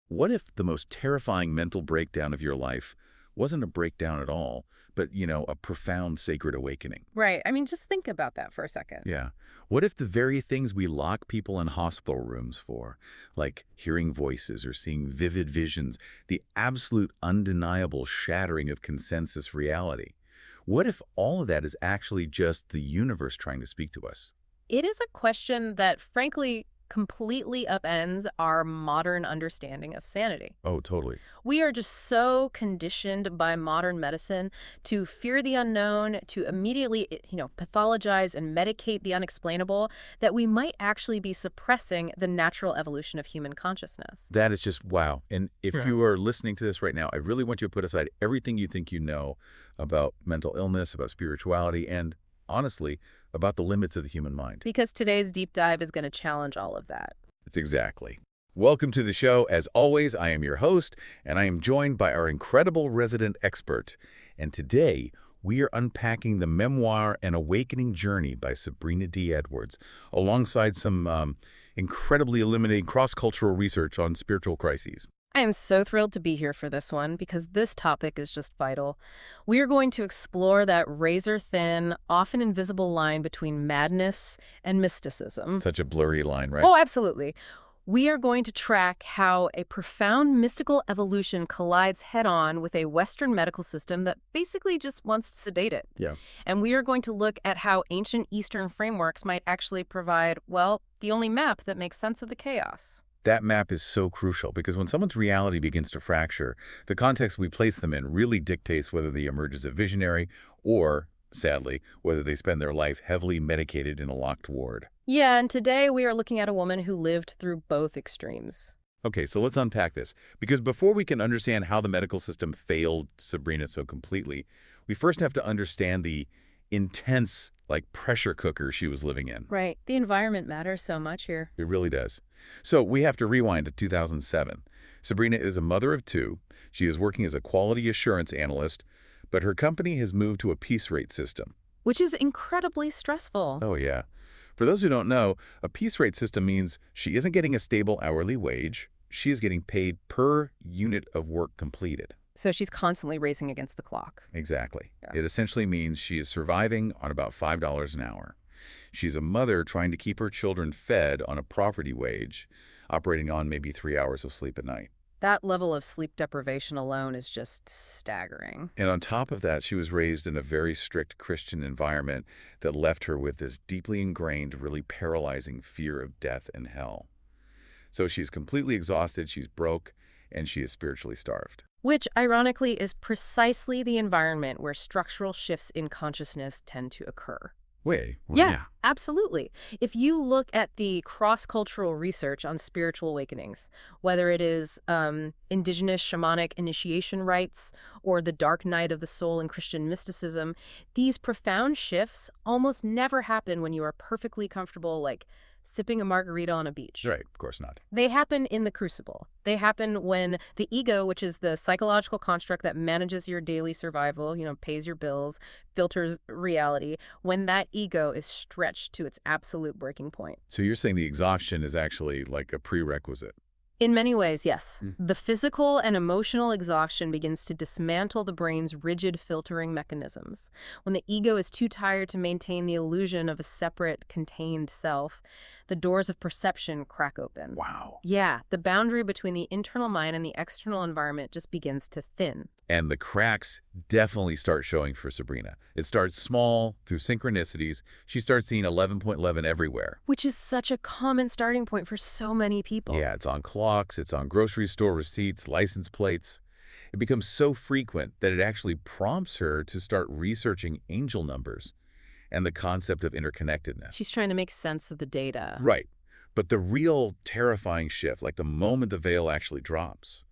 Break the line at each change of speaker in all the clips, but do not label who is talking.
What if the most terrifying mental breakdown of your life wasn't a breakdown at all, but, a profound sacred awakening?
Right. I mean, just think about that for a second.
Yeah. What if the very things we lock people in hospital rooms for, like hearing voices or seeing vivid visions, the absolute undeniable shattering of consensus reality? What if all of that is actually just the universe trying to speak to us?
It is a question that, frankly, completely upends our modern understanding of sanity.
Oh, totally.
We are just so conditioned by modern medicine to fear the unknown, to immediately, pathologize and medicate the unexplainable, that we might actually be suppressing the natural evolution of human consciousness.
That is just wow. And if
Yeah.
you are listening to this right now, I really want you to put aside everything you think you know about mental illness, about spirituality, and honestly, about the limits of the human mind.
Because today's deep dive is going to challenge all of that.
It's exactly. Welcome to the show. As always, I am your host, and I am joined by our incredible resident expert. And today, we are unpacking the Memoir and Awakening Journey by Sabrina D. Edwards, alongside some incredibly illuminating cross-cultural research on spiritual crises.
I am so thrilled to be here for this one because this topic is just vital. We are going to explore that razor-thin, often invisible line between madness and mysticism.
Such a blurry line, right?
Oh, absolutely. We are going to track how a profound mystical evolution collides head-on with a Western medical system that basically just wants to sedate it.
Yeah.
And we are going to look at how ancient Eastern frameworks might actually provide, well, the only map that makes sense of the chaos.
That map is so crucial because when someone's reality begins to fracture, the context we place them in really dictates whether they emerge as a visionary or, sadly, whether they spend their life heavily medicated in a locked ward.
Yeah, and today we are looking at a woman who lived through both extremes.
Okay, so let's unpack this. Because before we can understand how the medical system failed Sabrina so completely, we first have to understand the intense, pressure cooker she was living in.
Right. The environment matters so much here.
It really does. So we have to rewind to 2007. Sabrina is a mother of two. She is working as a quality assurance analyst, but her company has moved to a piece rate system.
Which is incredibly stressful.
Oh, yeah. For those who don't know, a piece rate system means she isn't getting a stable hourly wage. She is getting paid per unit of work completed.
So she's constantly racing against the clock.
Exactly.
Yeah.
It essentially means she is surviving on about $5 an hour. She's a mother trying to keep her children fed on a poverty wage, operating on maybe 3 hours of sleep at night.
That level of sleep deprivation alone is just staggering.
And on top of that, she was raised in a very strict Christian environment that left her with this deeply ingrained, really paralyzing fear of death and hell. So she's completely exhausted, she's broke, and she is spiritually starved.
Which, ironically, is precisely the environment where structural shifts in consciousness tend to occur.
Wait.
Yeah, absolutely. If you look at the cross-cultural research on spiritual awakenings, whether it is indigenous shamanic initiation rites or the dark night of the soul in Christian mysticism, these profound shifts almost never happen when you are perfectly comfortable, sipping a margarita on a beach.
Right, of course not.
They happen in the crucible. They happen when the ego, which is the psychological construct that manages your daily survival, pays your bills, filters reality, when that ego is stretched to its absolute breaking point.
So you're saying the exhaustion is actually like a prerequisite?
In many ways, yes.
Mm.
The physical and emotional exhaustion begins to dismantle the brain's rigid filtering mechanisms. When the ego is too tired to maintain the illusion of a separate, contained self, the doors of perception crack open.
Wow.
Yeah, the boundary between the internal mind and the external environment just begins to thin.
And the cracks definitely start showing for Sabrina. It starts small, through synchronicities. She starts seeing 11.11 everywhere.
Which is such a common starting point for so many people.
Yeah, it's on clocks, it's on grocery store receipts, license plates. It becomes so frequent that it actually prompts her to start researching angel numbers and the concept of interconnectedness.
She's trying to make sense of the data.
Right. But the real terrifying shift, like the moment the veil actually drops,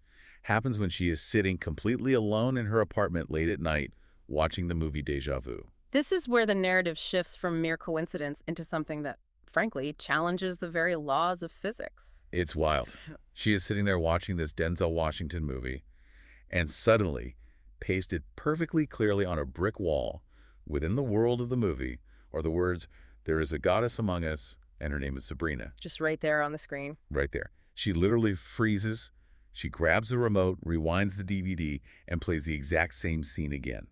happens when she is sitting completely alone in her apartment late at night watching the movie Deja Vu.
This is where the narrative shifts from mere coincidence into something that, frankly, challenges the very laws of physics.
It's wild. She is sitting there watching this Denzel Washington movie, and suddenly, pasted perfectly clearly on a brick wall within the world of the movie, are the words, "There is a goddess among us, and her name is Sabrina."
Just right there on the screen.
Right there. She literally freezes. She grabs the remote, rewinds the DVD, and plays the exact same scene again.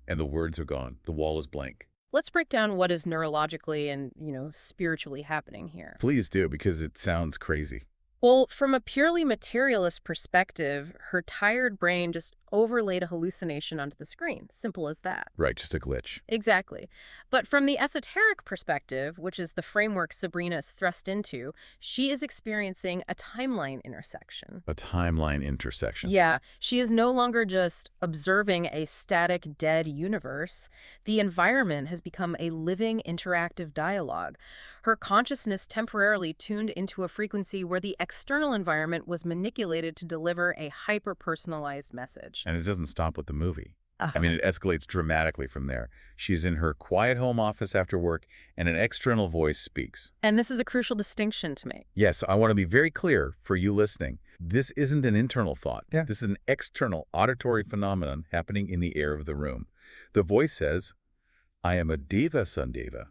And the words are gone. The wall is blank.
Let's break down what is neurologically and, spiritually happening here.
Please do, because it sounds crazy.
Well, from a purely materialist perspective, her tired brain just overlaid a hallucination onto the screen. Simple as that.
Right, just a glitch.
Exactly. But from the esoteric perspective, which is the framework Sabrina is thrust into, she is experiencing a timeline intersection.
A timeline intersection.
Yeah, she is no longer just observing a static, dead universe. The environment has become a living, interactive dialogue. Her consciousness temporarily tuned into a frequency where the external environment was manipulated to deliver a hyper-personalized message.
And it doesn't stop with the movie. I mean, it escalates dramatically from there. She's in her quiet home office after work, and an external voice speaks.
And this is a crucial distinction to make.
Yes, I want to be very clear for you listening. This isn't an internal thought.
Yeah.
This is an external auditory phenomenon happening in the air of the room. The voice says, I am a Deva Sundeva.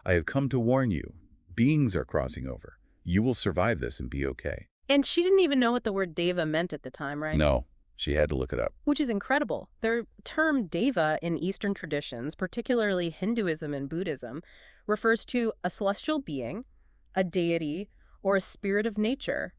I have come to warn you. Beings are crossing over. You will survive this and be okay.
And she didn't even know what the word Deva meant at the time, right?
No, she had to look it up.
Which is incredible. The term Deva in Eastern traditions, particularly Hinduism and Buddhism, refers to a celestial being, a deity, or a spirit of nature.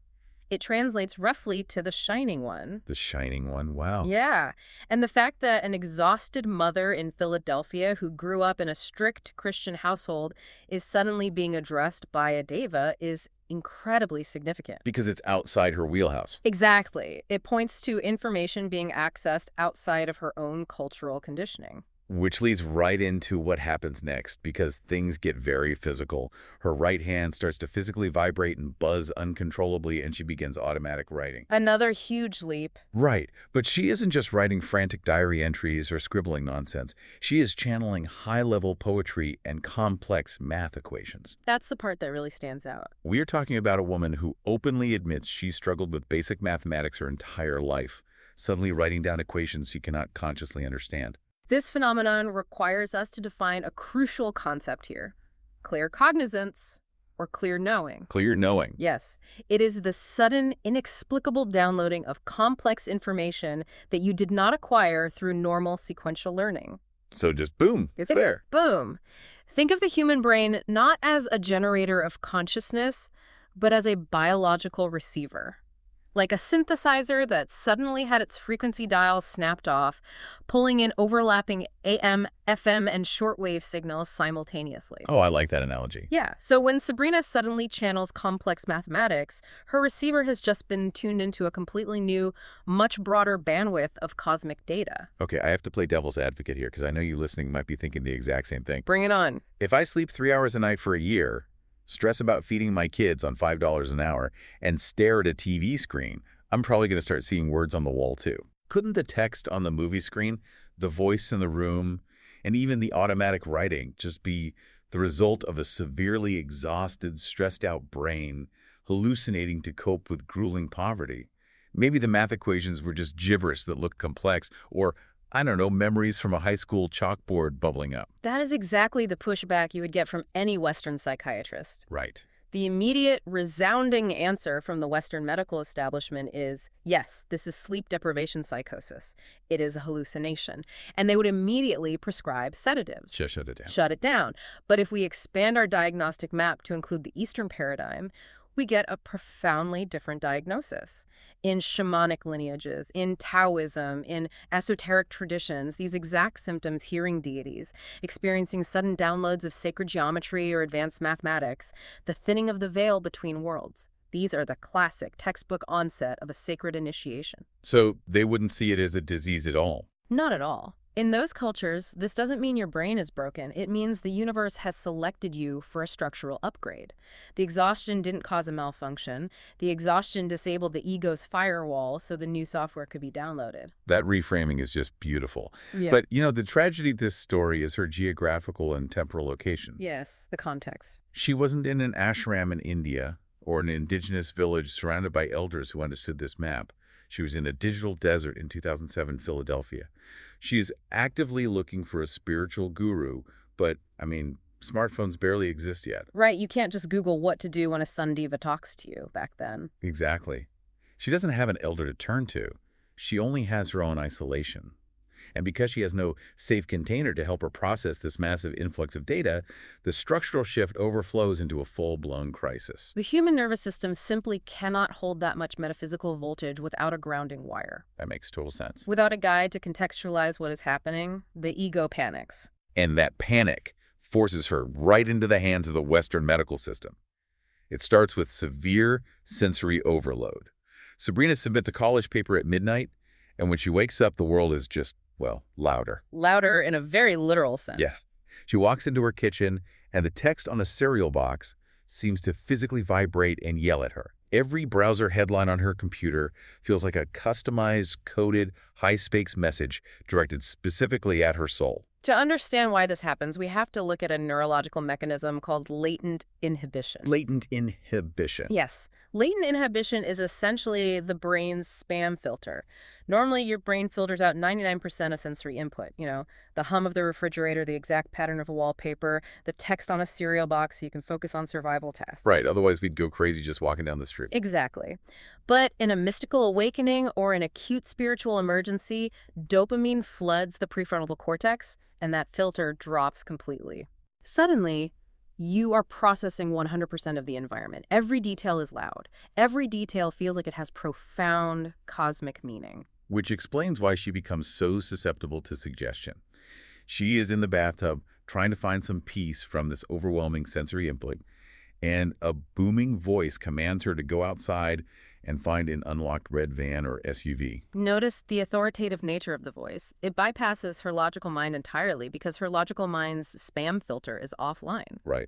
It translates roughly to the Shining One.
The Shining One, wow.
Yeah. And the fact that an exhausted mother in Philadelphia who grew up in a strict Christian household is suddenly being addressed by a Deva is incredibly significant.
Because it's outside her wheelhouse.
Exactly. It points to information being accessed outside of her own cultural conditioning.
Which leads right into what happens next, because things get very physical. Her right hand starts to physically vibrate and buzz uncontrollably, and she begins automatic writing.
Another huge leap.
Right, but she isn't just writing frantic diary entries or scribbling nonsense. She is channeling high-level poetry and complex math equations.
That's the part that really stands out.
We're talking about a woman who openly admits she struggled with basic mathematics her entire life, suddenly writing down equations she cannot consciously understand.
This phenomenon requires us to define a crucial concept here: claircognizance, or clear knowing.
Clear knowing.
Yes, it is the sudden, inexplicable downloading of complex information that you did not acquire through normal sequential learning.
So just boom, it's there.
Boom. Think of the human brain not as a generator of consciousness, but as a biological receiver. Like a synthesizer that suddenly had its frequency dial snapped off, pulling in overlapping AM, FM, and shortwave signals simultaneously.
Oh, I like that analogy.
Yeah, so when Sabrina suddenly channels complex mathematics, her receiver has just been tuned into a completely new, much broader bandwidth of cosmic data.
Okay, I have to play devil's advocate here because I know you listening might be thinking the exact same thing.
Bring it on.
If I sleep 3 hours a night for a year, stress about feeding my kids on $5 an hour, and stare at a TV screen, I'm probably going to start seeing words on the wall too. Couldn't the text on the movie screen, the voice in the room, and even the automatic writing just be the result of a severely exhausted, stressed-out brain hallucinating to cope with grueling poverty? Maybe the math equations were just gibberish that looked complex, or I don't know, memories from a high school chalkboard bubbling up.
That is exactly the pushback you would get from any Western psychiatrist.
Right.
The immediate, resounding answer from the Western medical establishment is, yes, this is sleep deprivation psychosis. It is a hallucination. And they would immediately prescribe sedatives.
Just shut it down.
Shut it down. But if we expand our diagnostic map to include the Eastern paradigm, we get a profoundly different diagnosis. In shamanic lineages, in Taoism, in esoteric traditions, these exact symptoms, hearing deities, experiencing sudden downloads of sacred geometry or advanced mathematics, the thinning of the veil between worlds. These are the classic textbook onset of a sacred initiation.
So they wouldn't see it as a disease at all?
Not at all. In those cultures, this doesn't mean your brain is broken. It means the universe has selected you for a structural upgrade. The exhaustion didn't cause a malfunction. The exhaustion disabled the ego's firewall so the new software could be downloaded.
That reframing is just beautiful.
Yeah.
But, the tragedy of this story is her geographical and temporal location.
Yes, the context.
She wasn't in an ashram in India or an indigenous village surrounded by elders who understood this map. She was in a digital desert in 2007 Philadelphia. She is actively looking for a spiritual guru, but, smartphones barely exist yet.
Right, you can't just Google what to do when a sun diva talks to you back then.
Exactly. She doesn't have an elder to turn to. She only has her own isolation. And because she has no safe container to help her process this massive influx of data, the structural shift overflows into a full-blown crisis.
The human nervous system simply cannot hold that much metaphysical voltage without a grounding wire.
That makes total sense.
Without a guide to contextualize what is happening, the ego panics.
And that panic forces her right into the hands of the Western medical system. It starts with severe sensory overload. Sabrina submits a college paper at midnight, and when she wakes up, the world is just, well, louder.
Louder in a very literal sense.
Yeah. She walks into her kitchen, and the text on a cereal box seems to physically vibrate and yell at her. Every browser headline on her computer feels like a customized, coded, high-stakes message directed specifically at her soul.
To understand why this happens, we have to look at a neurological mechanism called latent inhibition.
Latent inhibition.
Yes. Latent inhibition is essentially the brain's spam filter. Normally, your brain filters out 99% of sensory input. The hum of the refrigerator, the exact pattern of a wallpaper, the text on a cereal box so you can focus on survival tasks.
Right. Otherwise, we'd go crazy just walking down the street.
Exactly. But in a mystical awakening or an acute spiritual emergency, dopamine floods the prefrontal cortex, and that filter drops completely. Suddenly, you are processing 100% of the environment. Every detail is loud. Every detail feels like it has profound cosmic meaning.
Which explains why she becomes so susceptible to suggestion. She is in the bathtub trying to find some peace from this overwhelming sensory input, and a booming voice commands her to go outside and find an unlocked red van or SUV.
Notice the authoritative nature of the voice. It bypasses her logical mind entirely because her logical mind's spam filter is offline.
Right.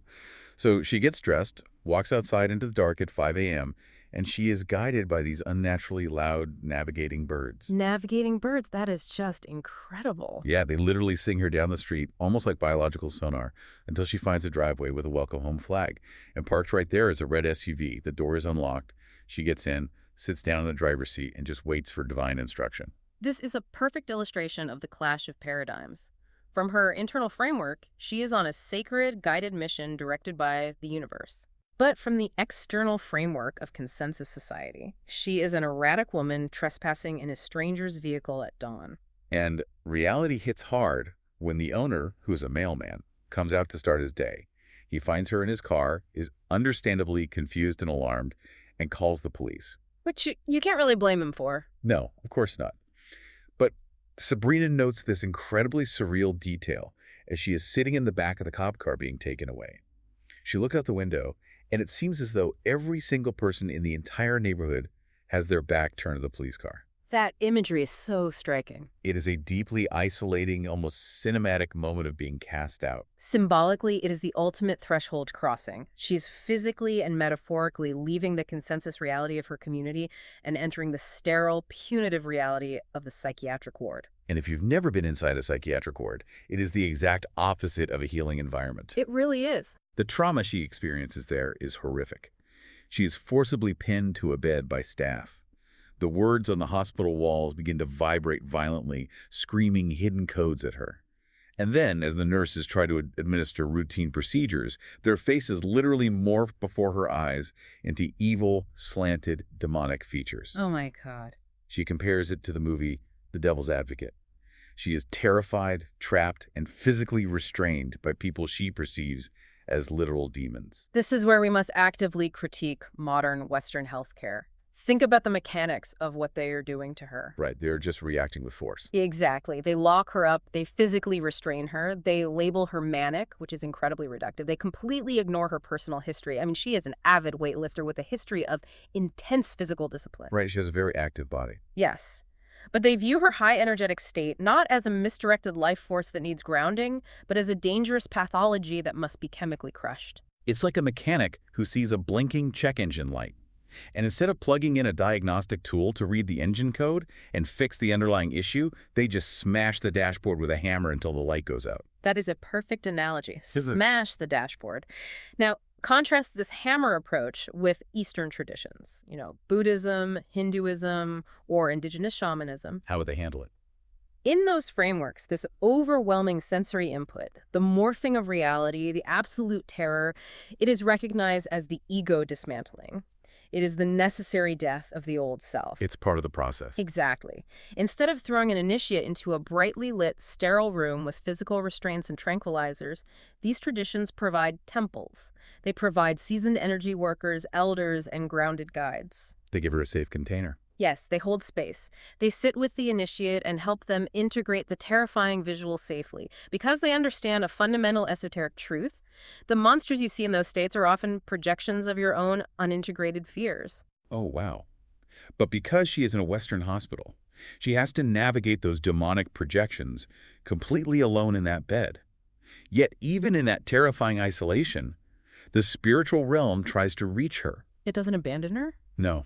So she gets dressed, walks outside into the dark at 5 a.m., and she is guided by these unnaturally loud navigating birds.
Navigating birds, that is just incredible.
Yeah, they literally sing her down the street, almost like biological sonar, until she finds a driveway with a welcome home flag. And parked right there is a red SUV. The door is unlocked. She gets in, sits down in the driver's seat, and just waits for divine instruction.
This is a perfect illustration of the clash of paradigms. From her internal framework, she is on a sacred, guided mission directed by the universe. But from the external framework of consensus society, she is an erratic woman trespassing in a stranger's vehicle at dawn.
And reality hits hard when the owner, who's a mailman, comes out to start his day. He finds her in his car, is understandably confused and alarmed, and calls the police.
Which you can't really blame him for.
No, of course not. But Sabrina notes this incredibly surreal detail as she is sitting in the back of the cop car being taken away. She looks out the window, and it seems as though every single person in the entire neighborhood has their back turned to the police car.
That imagery is so striking.
It is a deeply isolating, almost cinematic moment of being cast out.
Symbolically, it is the ultimate threshold crossing. She's physically and metaphorically leaving the consensus reality of her community and entering the sterile, punitive reality of the psychiatric ward.
And if you've never been inside a psychiatric ward, it is the exact opposite of a healing environment.
It really is.
The trauma she experiences there is horrific. She is forcibly pinned to a bed by staff. The words on the hospital walls begin to vibrate violently, screaming hidden codes at her. And then, as the nurses try to administer routine procedures, their faces literally morph before her eyes into evil, slanted, demonic features.
Oh my God.
She compares it to the movie The Devil's Advocate. She is terrified, trapped, and physically restrained by people she perceives as literal demons.
This is where we must actively critique modern Western healthcare. Think about the mechanics of what they are doing to her.
Right, they're just reacting with force.
Exactly. They lock her up, they physically restrain her, they label her manic, which is incredibly reductive. They completely ignore her personal history. I mean, she is an avid weightlifter with a history of intense physical discipline.
Right, she has a very active body.
Yes. But they view her high energetic state not as a misdirected life force that needs grounding, but as a dangerous pathology that must be chemically crushed.
It's like a mechanic who sees a blinking check engine light. And instead of plugging in a diagnostic tool to read the engine code and fix the underlying issue, they just smash the dashboard with a hammer until the light goes out.
That is a perfect analogy.
Is it?
Smash the dashboard. Now, contrast this hammer approach with Eastern traditions, Buddhism, Hinduism, or indigenous shamanism.
How would they handle it?
In those frameworks, this overwhelming sensory input, the morphing of reality, the absolute terror, it is recognized as the ego dismantling. It is the necessary death of the old self.
It's part of the process.
Exactly. Instead of throwing an initiate into a brightly lit, sterile room with physical restraints and tranquilizers, these traditions provide temples. They provide seasoned energy workers, elders, and grounded guides.
They give her a safe container.
Yes, they hold space. They sit with the initiate and help them integrate the terrifying visual safely. Because they understand a fundamental esoteric truth, the monsters you see in those states are often projections of your own unintegrated fears.
Oh, wow. But because she is in a Western hospital, she has to navigate those demonic projections completely alone in that bed. Yet even in that terrifying isolation, the spiritual realm tries to reach her.
It doesn't abandon her?
No.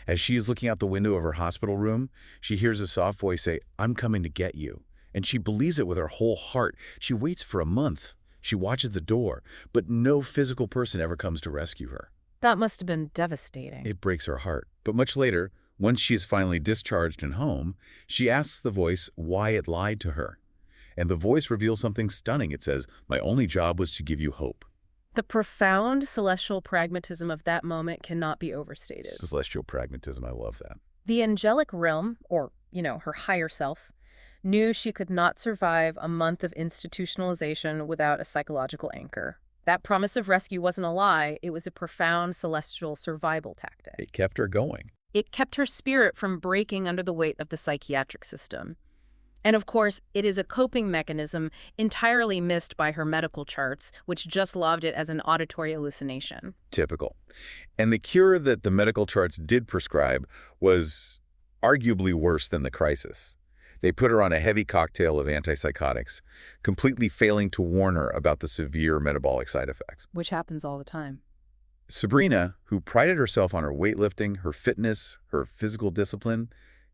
As she is looking out the window of her hospital room, she hears a soft voice say, "I'm coming to get you." And she believes it with her whole heart. She waits for a month. She watches the door, but no physical person ever comes to rescue her.
That must have been devastating.
It breaks her heart. But much later, once she is finally discharged and home, she asks the voice why it lied to her. And the voice reveals something stunning. It says, "My only job was to give you hope."
The profound celestial pragmatism of that moment cannot be overstated.
Celestial pragmatism, I love that.
The angelic realm, or, her higher self, knew she could not survive a month of institutionalization without a psychological anchor. That promise of rescue wasn't a lie, it was a profound celestial survival tactic.
It kept her going.
It kept her spirit from breaking under the weight of the psychiatric system. And of course, it is a coping mechanism entirely missed by her medical charts, which just logged it as an auditory hallucination.
Typical. And the cure that the medical charts did prescribe was arguably worse than the crisis. They put her on a heavy cocktail of antipsychotics, completely failing to warn her about the severe metabolic side effects.
Which happens all the time.
Sabrina, who prided herself on her weightlifting, her fitness, her physical discipline,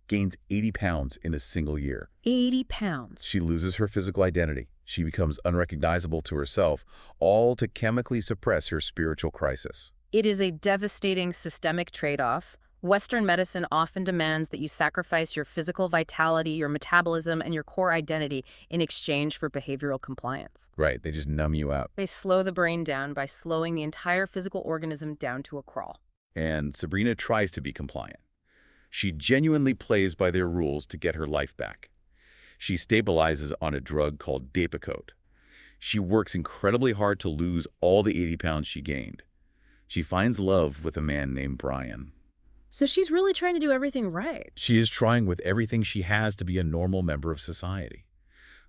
gains 80 pounds in a single year.
80 pounds.
She loses her physical identity. She becomes unrecognizable to herself, all to chemically suppress her spiritual crisis.
It is a devastating systemic trade-off. Western medicine often demands that you sacrifice your physical vitality, your metabolism, and your core identity in exchange for behavioral compliance.
Right, they just numb you out.
They slow the brain down by slowing the entire physical organism down to a crawl.
And Sabrina tries to be compliant. She genuinely plays by their rules to get her life back. She stabilizes on a drug called Depakote. She works incredibly hard to lose all the 80 pounds she gained. She finds love with a man named Brian.
So she's really trying to do everything right.
She is trying with everything she has to be a normal member of society.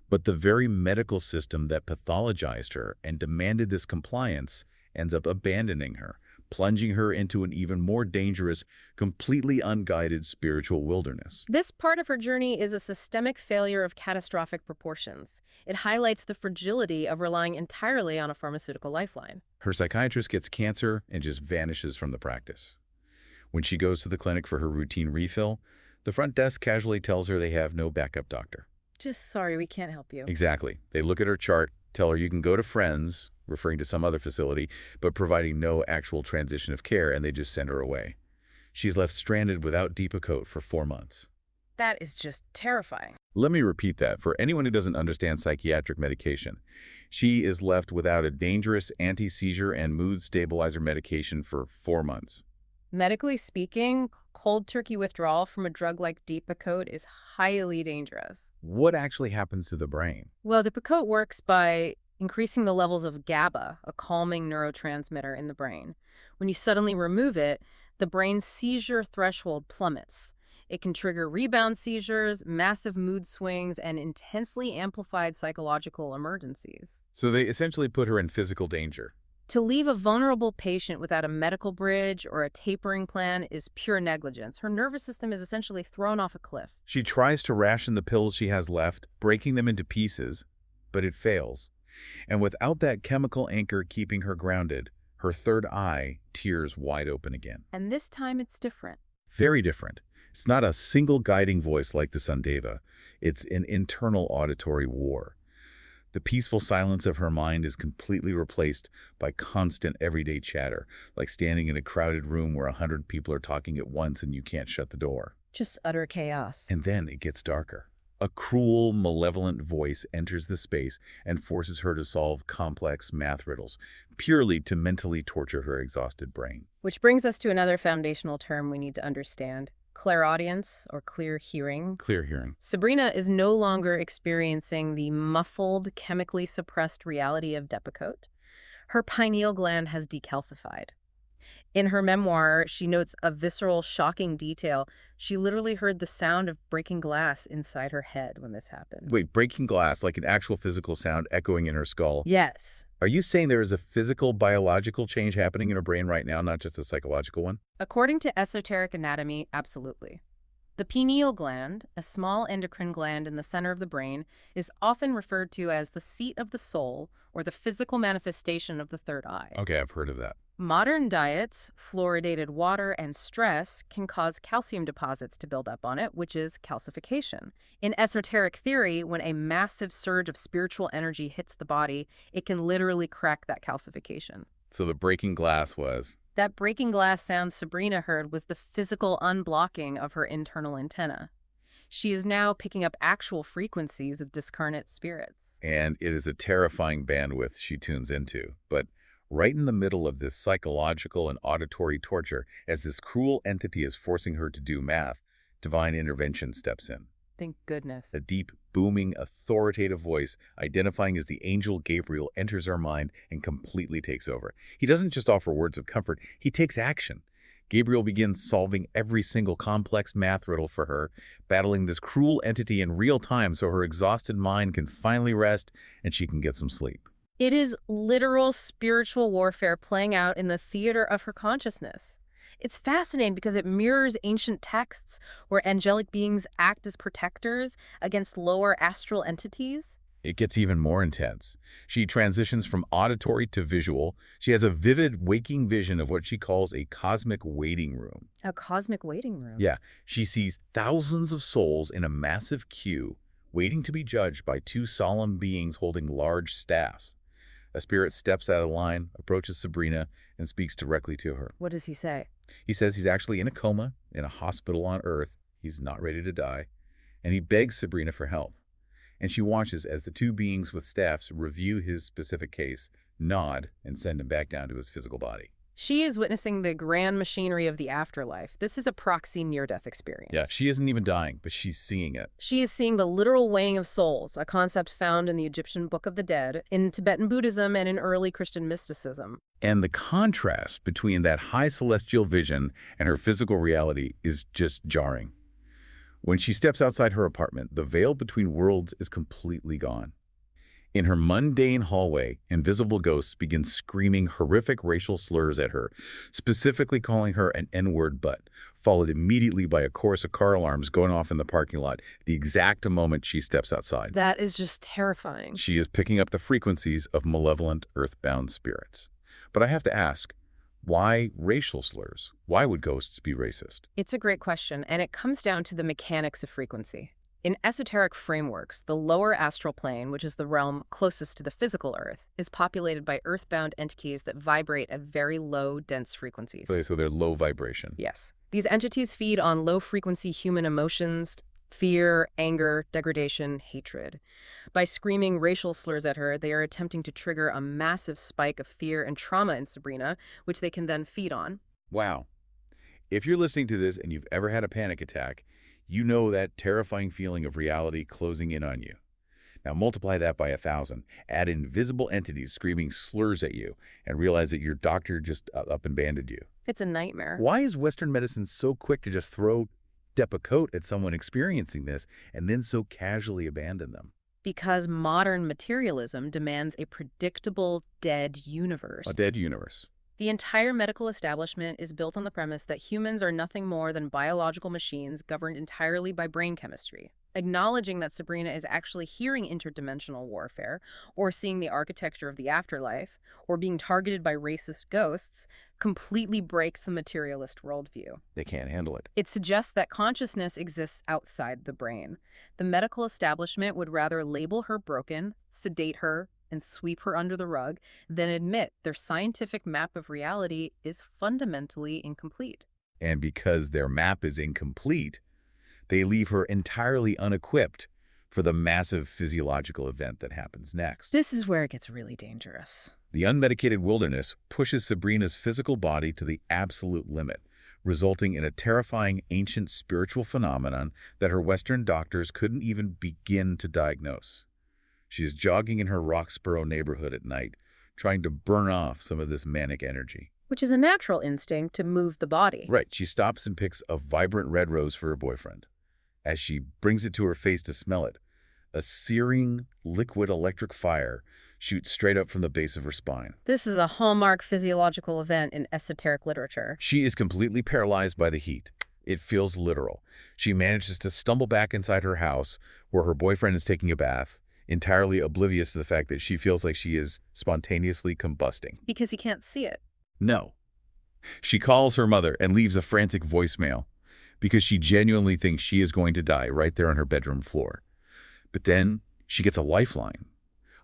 But the very medical system that pathologized her and demanded this compliance ends up abandoning her, plunging her into an even more dangerous, completely unguided spiritual wilderness.
This part of her journey is a systemic failure of catastrophic proportions. It highlights the fragility of relying entirely on a pharmaceutical lifeline.
Her psychiatrist gets cancer and just vanishes from the practice. When she goes to the clinic for her routine refill, the front desk casually tells her they have no backup doctor.
Just sorry, we can't help you.
Exactly. They look at her chart, tell her you can go to Friends, referring to some other facility, but providing no actual transition of care, and they just send her away. She's left stranded without Depakote for 4 months.
That is just terrifying.
Let me repeat that for anyone who doesn't understand psychiatric medication. She is left without a dangerous anti-seizure and mood stabilizer medication for 4 months.
Medically speaking, cold turkey withdrawal from a drug like Depakote is highly dangerous.
What actually happens to the brain?
Well, Depakote works by increasing the levels of GABA, a calming neurotransmitter in the brain. When you suddenly remove it, the brain's seizure threshold plummets. It can trigger rebound seizures, massive mood swings, and intensely amplified psychological emergencies.
So they essentially put her in physical danger.
To leave a vulnerable patient without a medical bridge or a tapering plan is pure negligence. Her nervous system is essentially thrown off a cliff.
She tries to ration the pills she has left, breaking them into pieces, but it fails. And without that chemical anchor keeping her grounded, her third eye tears wide open again.
And this time it's different.
Very different. It's not a single guiding voice like the Sundeva. It's an internal auditory war. The peaceful silence of her mind is completely replaced by constant everyday chatter, like standing in a crowded room where 100 people are talking at once and you can't shut the door.
Just utter chaos.
And then it gets darker. A cruel, malevolent voice enters the space and forces her to solve complex math riddles, purely to mentally torture her exhausted brain.
Which brings us to another foundational term we need to understand: clairaudience, or clear hearing.
Clear hearing.
Sabrina is no longer experiencing the muffled, chemically suppressed reality of Depakote. Her pineal gland has decalcified. In her memoir, she notes a visceral, shocking detail. She literally heard the sound of breaking glass inside her head when this happened.
Wait, breaking glass, like an actual physical sound echoing in her skull.
Yes.
Are you saying there is a physical, biological change happening in her brain right now, not just a psychological one?
According to esoteric anatomy, absolutely. The pineal gland, a small endocrine gland in the center of the brain, is often referred to as the seat of the soul or the physical manifestation of the third eye.
Okay, I've heard of that.
Modern diets, fluoridated water, and stress can cause calcium deposits to build up on it, which is calcification. In esoteric theory, when a massive surge of spiritual energy hits the body, it can literally crack that calcification.
So the breaking glass was...
That breaking glass sound Sabrina heard was the physical unblocking of her internal antenna. She is now picking up actual frequencies of discarnate spirits.
And it is a terrifying bandwidth she tunes into. But right in the middle of this psychological and auditory torture, as this cruel entity is forcing her to do math, divine intervention steps in.
Thank goodness.
A deep, booming, authoritative voice, identifying as the angel Gabriel, enters her mind and completely takes over. He doesn't just offer words of comfort, he takes action. Gabriel begins solving every single complex math riddle for her, battling this cruel entity in real time so her exhausted mind can finally rest and she can get some sleep.
It is literal spiritual warfare playing out in the theater of her consciousness. It's fascinating because it mirrors ancient texts where angelic beings act as protectors against lower astral entities.
It gets even more intense. She transitions from auditory to visual. She has a vivid waking vision of what she calls a cosmic waiting room.
A cosmic waiting room?
Yeah, she sees thousands of souls in a massive queue, waiting to be judged by two solemn beings holding large staffs. A spirit steps out of line, approaches Sabrina, and speaks directly to her.
What does he say?
He says he's actually in a coma, in a hospital on Earth. He's not ready to die. And he begs Sabrina for help. And she watches as the two beings with staffs review his specific case, nod, and send him back down to his physical body.
She is witnessing the grand machinery of the afterlife. This is a proxy near-death experience.
Yeah, she isn't even dying, but she's seeing it.
She is seeing the literal weighing of souls, a concept found in the Egyptian Book of the Dead, in Tibetan Buddhism, and in early Christian mysticism.
And the contrast between that high celestial vision and her physical reality is just jarring. When she steps outside her apartment, the veil between worlds is completely gone. In her mundane hallway, invisible ghosts begin screaming horrific racial slurs at her, specifically calling her an N-word butt, followed immediately by a chorus of car alarms going off in the parking lot the exact moment she steps outside.
That is just terrifying.
She is picking up the frequencies of malevolent, earthbound spirits. But I have to ask, why racial slurs? Why would ghosts be racist?
It's a great question, and it comes down to the mechanics of frequency. In esoteric frameworks, the lower astral plane, which is the realm closest to the physical Earth, is populated by earthbound entities that vibrate at very low, dense frequencies.
So they're low vibration.
Yes. These entities feed on low-frequency human emotions, fear, anger, degradation, hatred. By screaming racial slurs at her, they are attempting to trigger a massive spike of fear and trauma in Sabrina, which they can then feed on.
Wow. If you're listening to this and you've ever had a panic attack, you know that terrifying feeling of reality closing in on you. Now multiply that by 1,000, add invisible entities screaming slurs at you, and realize that your doctor just up and banded you.
It's a nightmare.
Why is Western medicine so quick to just throw Depakote at someone experiencing this and then so casually abandon them?
Because modern materialism demands a predictable, dead universe.
A dead universe.
The entire medical establishment is built on the premise that humans are nothing more than biological machines governed entirely by brain chemistry. Acknowledging that Sabrina is actually hearing interdimensional warfare, or seeing the architecture of the afterlife, or being targeted by racist ghosts, completely breaks the materialist worldview.
They can't handle it.
It suggests that consciousness exists outside the brain. The medical establishment would rather label her broken, sedate her, and sweep her under the rug, then admit their scientific map of reality is fundamentally incomplete.
And because their map is incomplete, they leave her entirely unequipped for the massive physiological event that happens next.
This is where it gets really dangerous.
The unmedicated wilderness pushes Sabrina's physical body to the absolute limit, resulting in a terrifying ancient spiritual phenomenon that her Western doctors couldn't even begin to diagnose. She is jogging in her Roxborough neighborhood at night, trying to burn off some of this manic energy.
Which is a natural instinct to move the body.
Right, she stops and picks a vibrant red rose for her boyfriend. As she brings it to her face to smell it, a searing, liquid electric fire shoots straight up from the base of her spine.
This is a hallmark physiological event in esoteric literature.
She is completely paralyzed by the heat. It feels literal. She manages to stumble back inside her house, where her boyfriend is taking a bath, entirely oblivious to the fact that she feels like she is spontaneously combusting.
Because he can't see it.
No. She calls her mother and leaves a frantic voicemail because she genuinely thinks she is going to die right there on her bedroom floor. But then she gets a lifeline.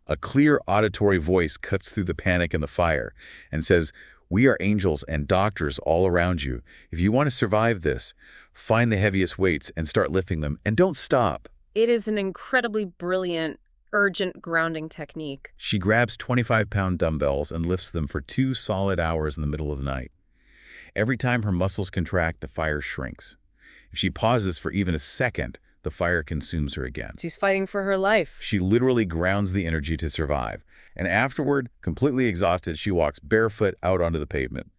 A clear auditory voice cuts through the panic and the fire and says, "We are angels and doctors all around you. If you want to survive this, find the heaviest weights and start lifting them, and don't stop."
It is an incredibly brilliant, urgent grounding technique.
She grabs 25-pound dumbbells and lifts them for 2 solid hours in the middle of the night. Every time her muscles contract, the fire shrinks. If she pauses for even a second, the fire consumes her again.
She's fighting for her life.
She literally grounds the energy to survive. And afterward, completely exhausted, she walks barefoot out onto the pavement.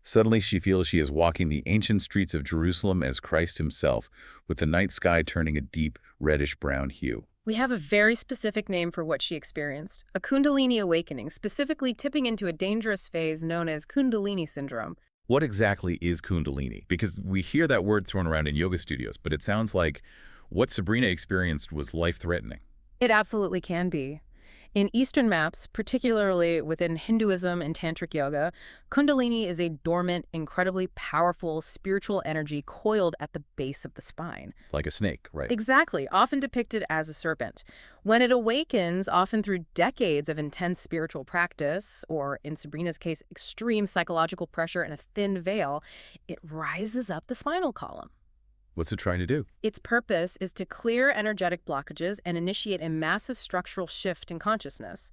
Suddenly, she feels she is walking the ancient streets of Jerusalem as Christ himself, with the night sky turning a deep, reddish-brown hue.
We have a very specific name for what she experienced, a Kundalini awakening, specifically tipping into a dangerous phase known as Kundalini syndrome.
What exactly is Kundalini? Because we hear that word thrown around in yoga studios, but it sounds like what Sabrina experienced was life-threatening.
It absolutely can be. In Eastern maps, particularly within Hinduism and Tantric yoga, Kundalini is a dormant, incredibly powerful spiritual energy coiled at the base of the spine.
Like a snake, right?
Exactly, often depicted as a serpent. When it awakens, often through decades of intense spiritual practice, or in Sabrina's case, extreme psychological pressure and a thin veil, it rises up the spinal column.
What's it trying to do?
Its purpose is to clear energetic blockages and initiate a massive structural shift in consciousness.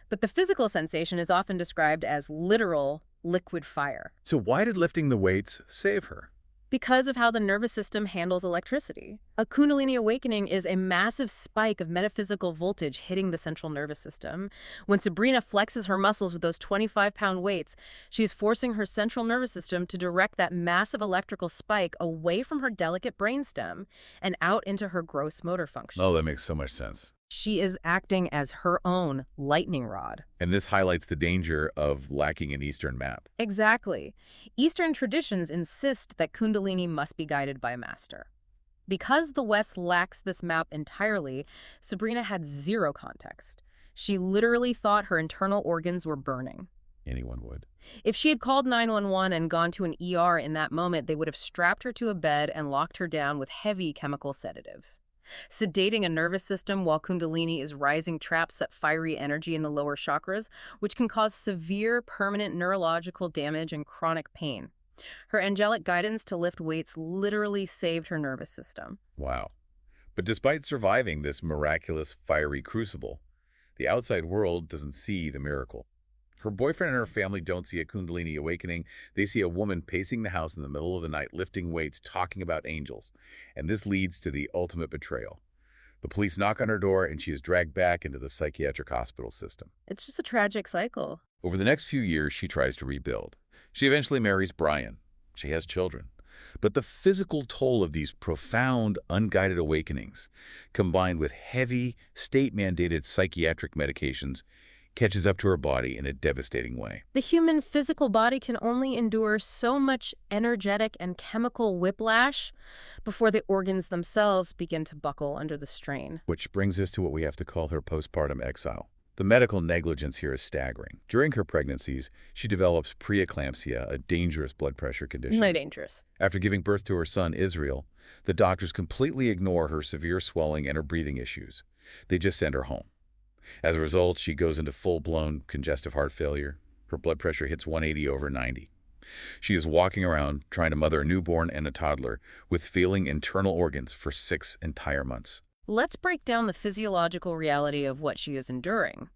But the physical sensation is often described as literal liquid fire.
So why did lifting the weights save her?
Because of how the nervous system handles electricity. A Kundalini awakening is a massive spike of metaphysical voltage hitting the central nervous system. When Sabrina flexes her muscles with those 25-pound weights, she's forcing her central nervous system to direct that massive electrical spike away from her delicate brainstem and out into her gross motor function.
Oh, that makes so much sense.
She is acting as her own lightning rod.
And this highlights the danger of lacking an Eastern map.
Exactly. Eastern traditions insist that Kundalini must be guided by a master. Because the West lacks this map entirely, Sabrina had zero context. She literally thought her internal organs were burning.
Anyone would.
If she had called 911 and gone to an ER in that moment, they would have strapped her to a bed and locked her down with heavy chemical sedatives. Sedating a nervous system while Kundalini is rising traps that fiery energy in the lower chakras, which can cause severe, permanent neurological damage and chronic pain. Her angelic guidance to lift weights literally saved her nervous system.
Wow. But despite surviving this miraculous fiery crucible, the outside world doesn't see the miracle. Her boyfriend and her family don't see a Kundalini awakening. They see a woman pacing the house in the middle of the night, lifting weights, talking about angels. And this leads to the ultimate betrayal. The police knock on her door, and she is dragged back into the psychiatric hospital system.
It's just a tragic cycle.
Over the next few years, she tries to rebuild. She eventually marries Brian. She has children. But the physical toll of these profound, unguided awakenings, combined with heavy, state-mandated psychiatric medications, catches up to her body in a devastating way.
The human physical body can only endure so much energetic and chemical whiplash before the organs themselves begin to buckle under the strain.
Which brings us to what we have to call her postpartum exile. The medical negligence here is staggering. During her pregnancies, she develops preeclampsia, a dangerous blood pressure condition.
Not dangerous.
After giving birth to her son, Israel, the doctors completely ignore her severe swelling and her breathing issues. They just send her home. As a result, she goes into full-blown congestive heart failure. Her blood pressure hits 180/90. She is walking around trying to mother a newborn and a toddler with failing internal organs for 6 entire months.
Let's break down the physiological reality of what she is enduring.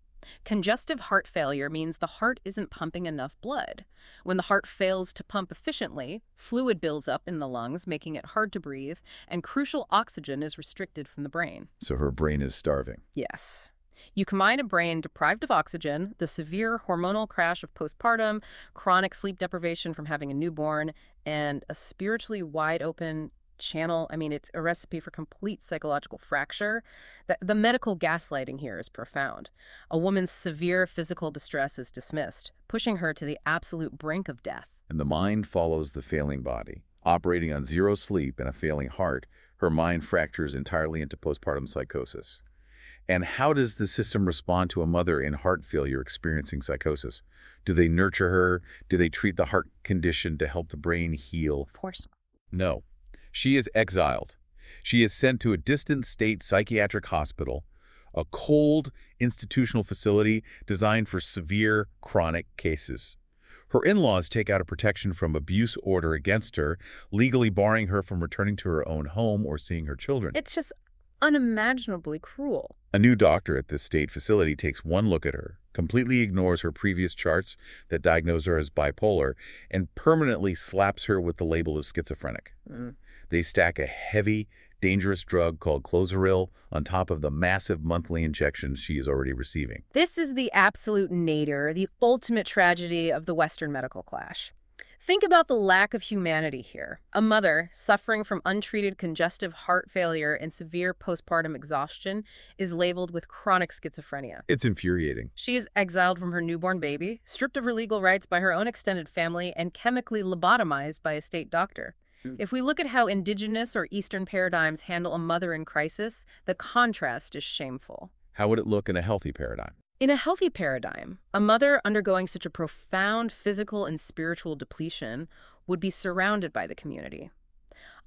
Congestive heart failure means the heart isn't pumping enough blood. When the heart fails to pump efficiently, fluid builds up in the lungs, making it hard to breathe, and crucial oxygen is restricted from the brain.
So her brain is starving.
Yes. You combine a brain deprived of oxygen, the severe hormonal crash of postpartum, chronic sleep deprivation from having a newborn, and a spiritually wide open channel. I mean, it's a recipe for complete psychological fracture. The medical gaslighting here is profound. A woman's severe physical distress is dismissed, pushing her to the absolute brink of death.
And the mind follows the failing body. Operating on zero sleep and a failing heart, her mind fractures entirely into postpartum psychosis. And how does the system respond to a mother in heart failure experiencing psychosis? Do they nurture her? Do they treat the heart condition to help the brain heal?
Of course.
No. She is exiled. She is sent to a distant state psychiatric hospital, a cold institutional facility designed for severe chronic cases. Her in-laws take out a protection from abuse order against her, legally barring her from returning to her own home or seeing her children.
It's just unimaginably cruel.
A new doctor at this state facility takes one look at her, completely ignores her previous charts that diagnose her as bipolar, and permanently slaps her with the label of schizophrenic. They stack a heavy, dangerous drug called clozaril on top of the massive monthly injections she is already receiving.
This is the absolute nadir, the ultimate tragedy of the Western medical clash. Think about the lack of humanity here. A mother suffering from untreated congestive heart failure and severe postpartum exhaustion is labeled with chronic schizophrenia.
It's infuriating.
She is exiled from her newborn baby, stripped of her legal rights by her own extended family, and chemically lobotomized by a state doctor. If we look at how indigenous or Eastern paradigms handle a mother in crisis, the contrast is shameful.
How would it look in a healthy paradigm?
In a healthy paradigm, a mother undergoing such a profound physical and spiritual depletion would be surrounded by the community.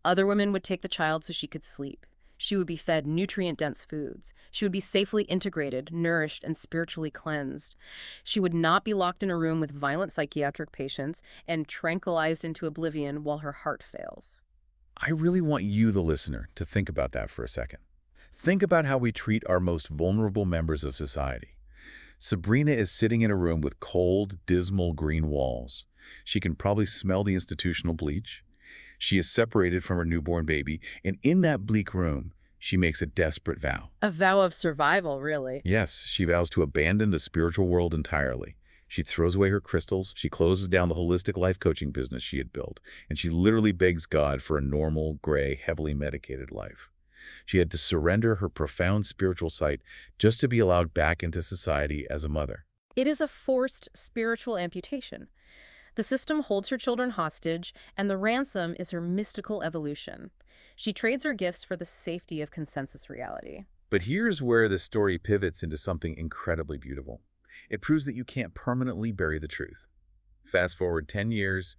Other women would take the child so she could sleep. She would be fed nutrient-dense foods. She would be safely integrated, nourished, and spiritually cleansed. She would not be locked in a room with violent psychiatric patients and tranquilized into oblivion while her heart fails.
I really want you, the listener, to think about that for a second. Think about how we treat our most vulnerable members of society. Sabrina is sitting in a room with cold, dismal green walls. She can probably smell the institutional bleach. She is separated from her newborn baby, and in that bleak room, she makes a desperate vow.
A vow of survival, really.
Yes, she vows to abandon the spiritual world entirely. She throws away her crystals, she closes down the holistic life coaching business she had built, and she literally begs God for a normal, gray, heavily medicated life. She had to surrender her profound spiritual sight just to be allowed back into society as a mother.
It is a forced spiritual amputation. The system holds her children hostage, and the ransom is her mystical evolution. She trades her gifts for the safety of consensus reality.
But here's where the story pivots into something incredibly beautiful. It proves that you can't permanently bury the truth. Fast forward 10 years,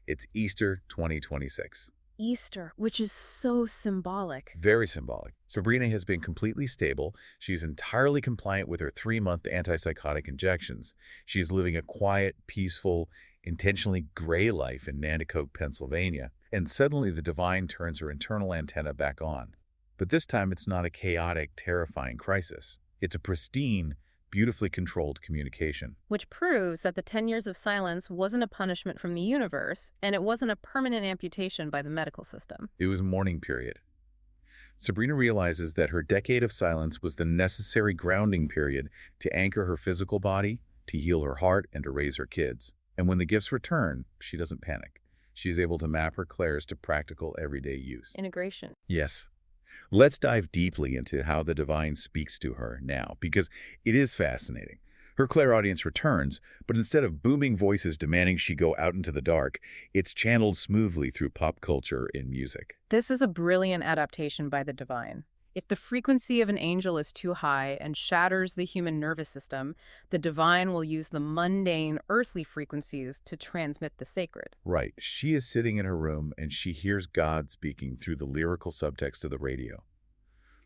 it's Easter 2026.
Easter, which is so symbolic.
Very symbolic. Sabrina has been completely stable. She's entirely compliant with her 3-month antipsychotic injections. She is living a quiet, peaceful, intentionally gray life in Nanticoke, Pennsylvania. And suddenly the divine turns her internal antenna back on. But this time it's not a chaotic, terrifying crisis. It's a pristine, beautifully controlled communication.
Which proves that the 10 years of silence wasn't a punishment from the universe, and it wasn't a permanent amputation by the medical system.
It was a mourning period. Sabrina realizes that her decade of silence was the necessary grounding period to anchor her physical body, to heal her heart, and to raise her kids. And when the gifts return, she doesn't panic. She is able to map her clairs to practical, everyday use.
Integration.
Yes. Let's dive deeply into how the divine speaks to her now, because it is fascinating. Her clairaudience returns, but instead of booming voices demanding she go out into the dark, it's channeled smoothly through pop culture and music.
This is a brilliant adaptation by the divine. If the frequency of an angel is too high and shatters the human nervous system, the divine will use the mundane, earthly frequencies to transmit the sacred.
Right. She is sitting in her room and she hears God speaking through the lyrical subtext of the radio.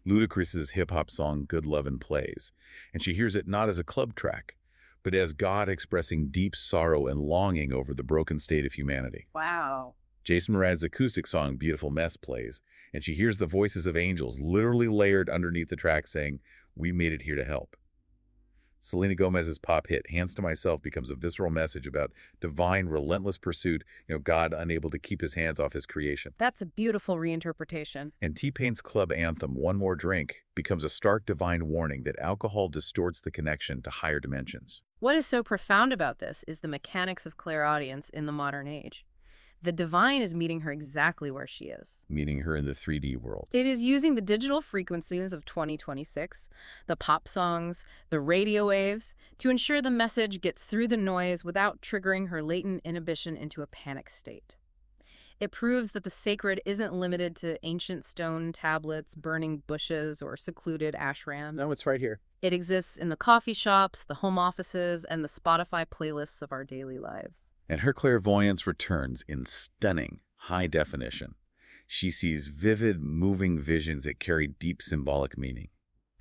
Ludacris's hip-hop song Good Lovin' plays, and she hears it not as a club track, but as God expressing deep sorrow and longing over the broken state of humanity.
Wow.
Jason Mraz's acoustic song Beautiful Mess plays, and she hears the voices of angels literally layered underneath the track saying, "We made it here to help." Selena Gomez's pop hit Hands to Myself becomes a visceral message about divine, relentless pursuit, God unable to keep his hands off his creation.
That's a beautiful reinterpretation.
And T-Pain's club anthem, One More Drink, becomes a stark divine warning that alcohol distorts the connection to higher dimensions.
What is so profound about this is the mechanics of clairaudience in the modern age. The divine is meeting her exactly where she is.
Meeting her in the 3D world.
It is using the digital frequencies of 2026, the pop songs, the radio waves, to ensure the message gets through the noise without triggering her latent inhibition into a panic state. It proves that the sacred isn't limited to ancient stone tablets, burning bushes, or secluded ashrams.
No, it's right here.
It exists in the coffee shops, the home offices, and the Spotify playlists of our daily lives.
And her clairvoyance returns in stunning, high definition. She sees vivid, moving visions that carry deep symbolic meaning.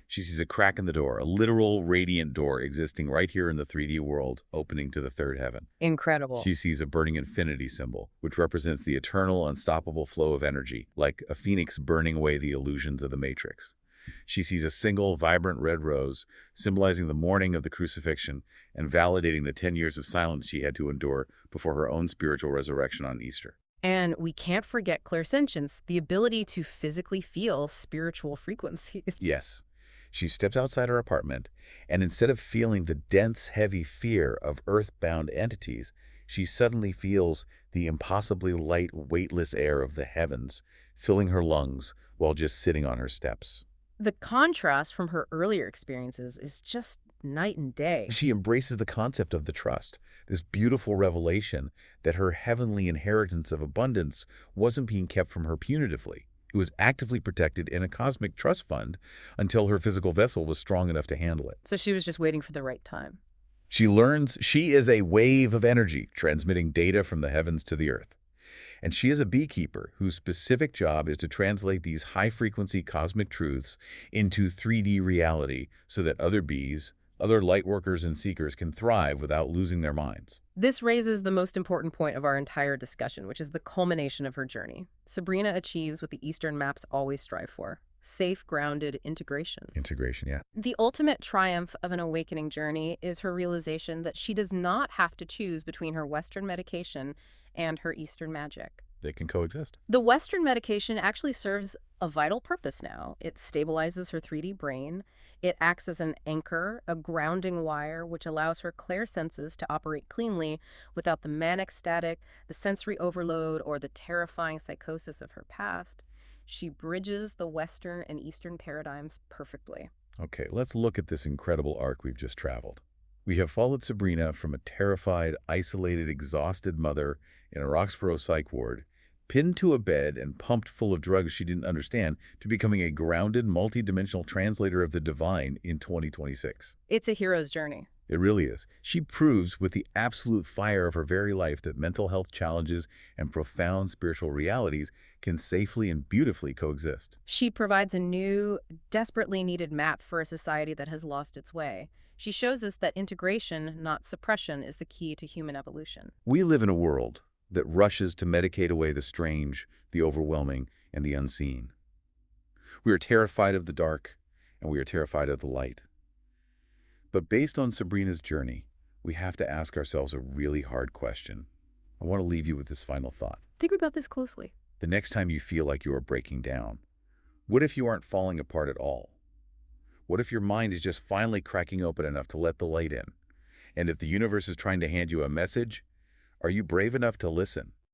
She sees a crack in the door, a literal radiant door existing right here in the 3D world, opening to the third heaven.
Incredible.
She sees a burning infinity symbol, which represents the eternal, unstoppable flow of energy, like a phoenix burning away the illusions of the Matrix. She sees a single, vibrant red rose, symbolizing the morning of the crucifixion and validating the 10 years of silence she had to endure before her own spiritual resurrection on Easter.
And we can't forget clairsentience, the ability to physically feel spiritual frequencies.
Yes. She steps outside her apartment, and instead of feeling the dense, heavy fear of earthbound entities, she suddenly feels the impossibly light, weightless air of the heavens filling her lungs while just sitting on her steps.
The contrast from her earlier experiences is just night and day.
She embraces the concept of the trust, this beautiful revelation that her heavenly inheritance of abundance wasn't being kept from her punitively. It was actively protected in a cosmic trust fund until her physical vessel was strong enough to handle it.
So she was just waiting for the right time.
She learns she is a wave of energy transmitting data from the heavens to the earth. And she is a beekeeper whose specific job is to translate these high-frequency cosmic truths into 3D reality so that other bees, other light workers and seekers can thrive without losing their minds.
This raises the most important point of our entire discussion, which is the culmination of her journey. Sabrina achieves what the Eastern maps always strive for: safe, grounded integration.
Integration, yeah.
The ultimate triumph of an awakening journey is her realization that she does not have to choose between her Western medication and her Eastern magic.
They can coexist.
The Western medication actually serves a vital purpose now. It stabilizes her 3D brain. It acts as an anchor, a grounding wire, which allows her clairsenses to operate cleanly without the manic static, the sensory overload, or the terrifying psychosis of her past. She bridges the Western and Eastern paradigms perfectly.
Okay, let's look at this incredible arc we've just traveled. We have followed Sabrina from a terrified, isolated, exhausted mother in a Roxborough psych ward, pinned to a bed and pumped full of drugs she didn't understand, to becoming a grounded, multidimensional translator of the divine in 2026.
It's a hero's journey.
It really is. She proves with the absolute fire of her very life that mental health challenges and profound spiritual realities can safely and beautifully coexist.
She provides a new, desperately needed map for a society that has lost its way. She shows us that integration, not suppression, is the key to human evolution.
We live in a world that rushes to medicate away the strange, the overwhelming, and the unseen. We are terrified of the dark, and we are terrified of the light. But based on Sabrina's journey, we have to ask ourselves a really hard question. I want to leave you with this final thought.
Think about this closely.
The next time you feel like you are breaking down, what if you aren't falling apart at all? What if your mind is just finally cracking open enough to let the light in? And if the universe is trying to hand you a message, are you brave enough to listen?